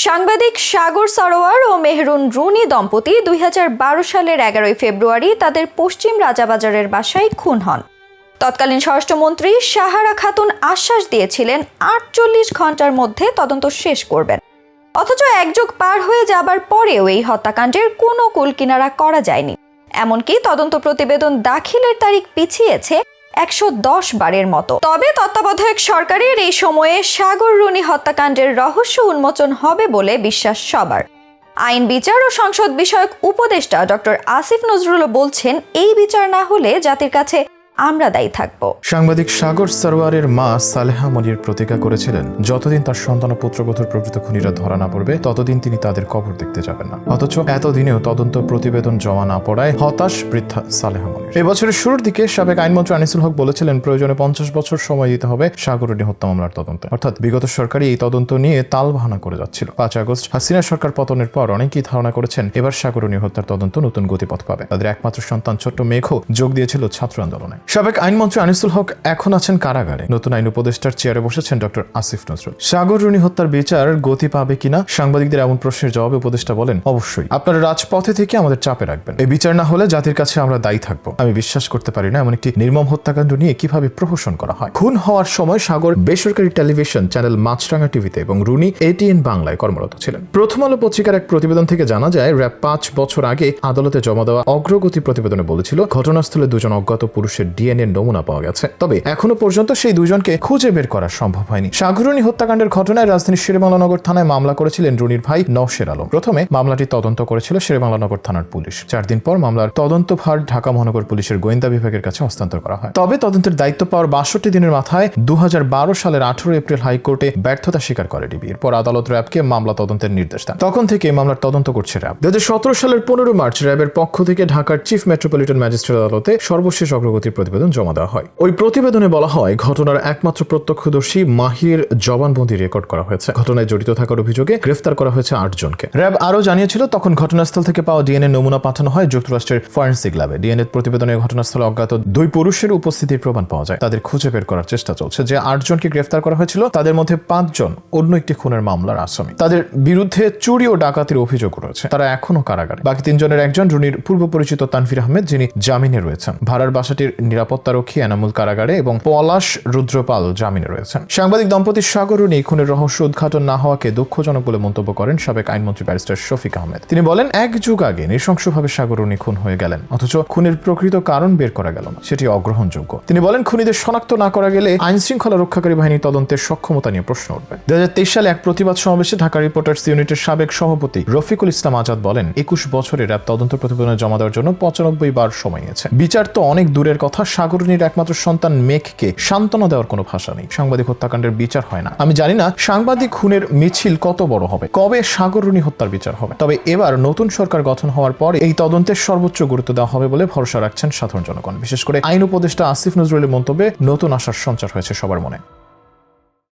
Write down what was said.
সাংবাদিক সাগর সরোয়ার ও মেহরুন রুনি দম্পতি 2012 সালের 11 ফেব্রুয়ারি তাদের পশ্চিম রাজাবাজারের বাসায় খুন হন। তৎকালীন স্বরাষ্ট্রমন্ত্রী সাহারা খাতুন আশ্বাস দিয়েছিলেন 48 ঘন্টার মধ্যে তদন্ত শেষ করবেন। অথচ এক যুগ পার হয়ে যাবার পরেও এই হত্যাকাণ্ডের কোনো কুলকিনারা করা যায়নি। এমনকি তদন্ত প্রতিবেদন দাখিলের তারিখ পিছিয়েছে 110 বারের মতো। তবে তত্ত্বাবধায়ক সরকারের এই সময়ে সাগর রুনি হত্যাকাণ্ডের রহস্য উন্মোচন হবে বলে বিশ্বাস সবার। আইন বিচার ও সংসদ বিষয়ক উপদেষ্টা ডক্টর আসিফ নজরুল বলছেন, এই বিচার না হলে জাতির কাছে আমরা দায়ী থাকব। সাংবাদিক সাগর সরোয়ারের মা সালেহা মনির প্রতিজ্ঞা করেছিলেন, যতদিন তার সন্তান ও পুত্রবধূর প্রকৃত খুনিরা ধরা না পড়বে ততদিন তিনি তাদের কবর দেখতে যাবেন না। অথচ এতদিনেও তদন্ত প্রতিবেদন জমা না পড়ায় হতাশ বৃদ্ধা সালেহা মনির। এই বছরের শুরুর দিকে সাবেক আইনমন্ত্রী আনিসুল হক বলেছিলেন, প্রয়োজনে 50 বছর সময় দিতে হবে সাগর রুনি হত্যা মামলার তদন্তে। অর্থাৎ বিগত সরকারই এই তদন্ত নিয়ে তালবাহানা করে যাচ্ছিল। 5 আগস্ট হাসিনা সরকার পতনের পর অনেকেই ধারণা করেছেন এবার সাগর রুনি হত্যার তদন্ত নতুন গতিপথ পাবে। তাদের একমাত্র সন্তান ছোট্ট মেঘও যোগ দিয়েছিল ছাত্র আন্দোলনে। সাবেক আইনমন্ত্রী আনিসুল হক এখন আছেন কারাগারে। নতুন আইন উপদেষ্টার চেয়ারে বসেছেন ডক্টর আসিফ নজরুল। সাগর রুনি হত্যার বিচার গতি পাবে কিনা সাংবাদিকদের এমন প্রশ্নের জবাবে উপদেষ্টা বলেন, অবশ্যই আপনারা রাজপথে থেকে আমাদের চাপে রাখবেন। এই বিচার না হলে জাতির কাছে আমরা দায়ী থাকবো। আমি বিশ্বাস করতে পারি না এমন একটি নির্মম হত্যাকাণ্ড নিয়ে কিভাবে প্রহসন করা হয়। খুন হওয়ার সময় সাগর বেসরকারি টেলিভিশন চ্যানেল মাছরাঙা টিভিতে এবং রুনি ATN বাংলায় কর্মরত ছিলেন। প্রথম আলো পত্রিকার এক প্রতিবেদন থেকে জানা যায়, র্যাব 5 বছর আগে আদালতে জমা দেওয়া অগ্রগতি প্রতিবেদনে বলেছিল ঘটনাস্থলে দুজন অজ্ঞাত পুরুষের DNA নমুনা পাওয়া গেছে। তবে এখনো পর্যন্ত সেই দুজনকে খুঁজে বের করা সম্ভব হয়নি। সাগর রুনি হত্যাকাণ্ডের ঘটনায় রাজধানীর শেরেবাংলানগর থানায় মামলা করেছিলেন রুনির ভাই নওশের আলম। প্রথমে মামলাটি তদন্ত করেছিল শেরেবাংলানগর থানার পুলিশ। 4 দিন পর মামলার তদন্তভার ঢাকা মহানগর পুলিশের গোয়েন্দা বিভাগের কাছে হস্তান্তর করা হয়। তবে তদন্তের দায়িত্ব পাওয়ার 62 দিনের মাথায় 2012 সালের 18 এপ্রিল হাইকোর্টে ব্যর্থতা স্বীকার করে ডিবি। এরপর আদালত র্যাবকে মামলা তদন্তের নির্দেশ দেন। তখন থেকে মামলার তদন্ত করছে র্যাব। 2017 সালের 15 মার্চ র্যাবের পক্ষ থেকে ঢাকার চিফ মেট্রোপলিটন ম্যাজিস্ট্রেট আদালতে সর্বশেষ অগ্রগতির প্রতিবেদন জমা দেওয়া হয়। ওই প্রতিবেদনে বলা হয়, ঘটনার একমাত্র প্রত্যক্ষদর্শী মাহির জবানবন্দি রেকর্ড করা হয়েছে। ঘটনায় জড়িত থাকার অভিযোগে গ্রেফতার করা হয়েছে 8 জনকে। র্যাব আরও জানিয়েছিল, তখন ঘটনাস্থল থেকে পাওয়া DNA নমুনা পাঠানো হয় যুক্তরাষ্ট্রের ফরেনসিক ল্যাবে। DNA প্রতিবেদনে ঘটনাস্থলে অজ্ঞাত 2 পুরুষের উপস্থিতির প্রমাণ পাওয়া যায়। তাদের খুঁজে বের করার চেষ্টা চলছে। যে 8 জনকে গ্রেফতার করা হয়েছিল তাদের মধ্যে 5 জন অন্য একটি খুনের মামলার আসামি। তাদের বিরুদ্ধে চুরি ও ডাকাতির অভিযোগ রয়েছে। তারা এখনো কারাগারে। বাকি 3 জনের একজন রুনির পূর্ব পরিচিত তানভীর আহমেদ, যিনি জামিনে রয়েছেন। ভাড়ার বাসাটির নিরাপত্তারক্ষী এনামুল কারাগারে এবং পলাশ রুদ্রপাল জামিনে রয়েছেন। সাংবাদিক দম্পতি সাগর রুনি খুনের রহস্য উদ্ঘাটন না হওয়াকে দুঃখজনক বলে মন্তব্য করেন সাবেক আইনমন্ত্রী ব্যারিস্টার শফিক আহমেদ। তিনি বলেন, 1 যুগ আগে নৃশংসভাবে সাগর রুনি খুন হয়ে গেলেন, অথচ খুনের প্রকৃত কারণ বের করা গেল না। সেটি অগ্রহণযোগ্য। তিনি বলেন, খুনিদের শনাক্ত না করা গেলে আইন শৃঙ্খলা রক্ষাকারী বাহিনীর তদন্তের সক্ষমতা নিয়ে প্রশ্ন উঠবে। 2023 সালে এক প্রতিবাদ সমাবেশে ঢাকা রিপোর্টার্স ইউনিটের সাবেক সভাপতি রফিকুল ইসলাম আজাদ বলেন, 21 বছরে র্যাব তদন্ত প্রতিবেদন জমা দেওয়ার জন্য 95 বার সময় নিয়েছে। বিচার তো অনেক দূরের কথা, সাগর রুনির একমাত্র সন্তান মেঘকে সান্ত্বনা দেওয়ার কোনো ভাষা নেই। সাংবাদিক হত্যাকাণ্ডের বিচার হয় না। আমি জানি না সাংবাদিক খুনের মিছিল কত বড় হবে, কবে সাগর রুনি হত্যার বিচার হবে। তবে এবার নতুন সরকার গঠন হওয়ার পরে এই তদন্তের সর্বোচ্চ গুরুত্ব দেওয়া হবে বলে ভরসা রাখছেন সাধারণ জনগণ। বিশেষ করে আইন উপদেষ্টা আসিফ নজরুলের মন্তব্যে নতুন আশার সঞ্চার হয়েছে সবার মনে।